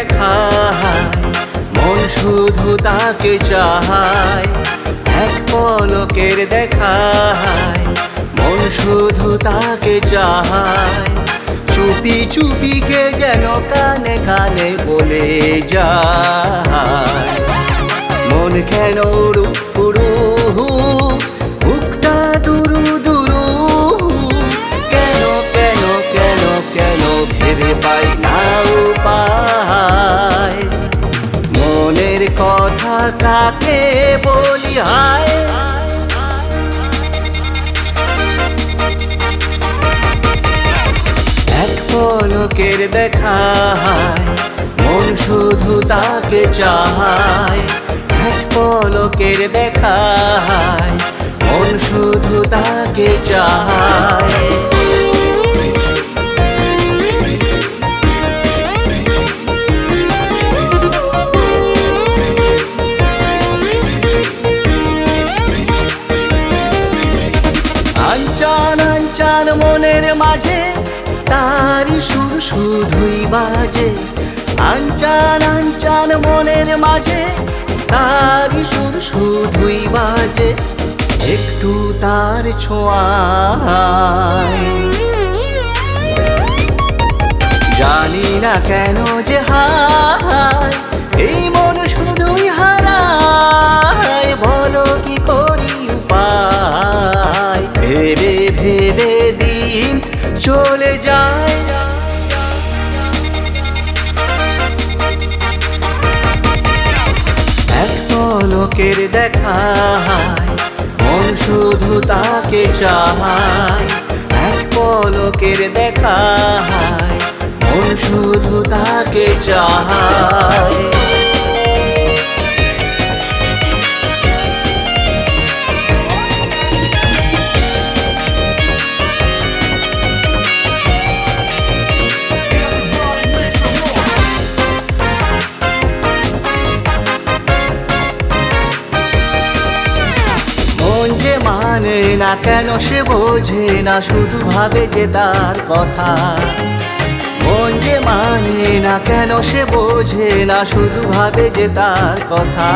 দেখায়, মন শুধু তাকে চায়। এক পলকের দেখায়, মন শুধু তাকে চায়। চুপি চুপি কে যেন কানে কানে বলে যায়, মন কেন উড়ু উড়ু, বুকটা দুরু দুরু, কেন কেন কেন কেন ভেবে পাই না উপায়। মনের কথা কাকে বলি হায়, এক পলকের দেখায়, মন শুধু তাকে চায়। এক পলকের দেখায়, মন শুধু তাকে চায়। আনচান আনচান মনের মাঝে তারি সুর শুধুই বাজে। আনচান আনচান মনের মাঝে তারি সুর শুধুই বাজে। একটু তার ছোঁয়ায় জানি না কেন যে হায়, এই মন শুধুই হারায়। বলো কি করি উপায়, ভেবে ভেবে দিন চলে যায়। এক পলকের দেখায়, মন শুধু তাকে চায়। এক পলকের দেখায়, মন শুধু তাকে চায়। মন যে মানে না কেন সে বোঝে না, শুধু ভাবে যে তার কথা। মন যে মানে না কেন সে বোঝে না, শুধু ভাবে যে তার কথা।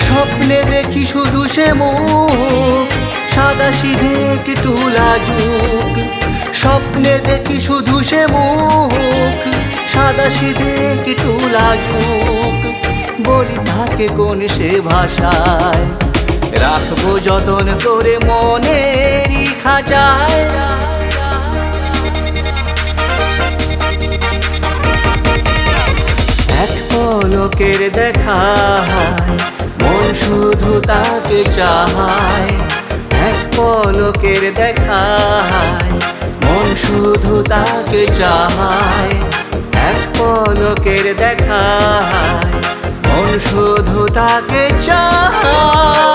স্বপ্নে দেখি শুধু সে মুখ, সাদা সিধে একটু লাজুক। স্বপ্নে দেখি শুধু সে মুখ, সাদা সিধে একটু লাজুক। বলি তাকে কোন সে ভাষায়, রাখবো যতন করে মনেরই খাঁচায়। এক পলকের দেখায়, মন শুধু তাকে চায়। এক পলকের দেখায়, মন শুধু তাকে চায়। এক পলকের দেখায়, মন শুধু তাকে চায়।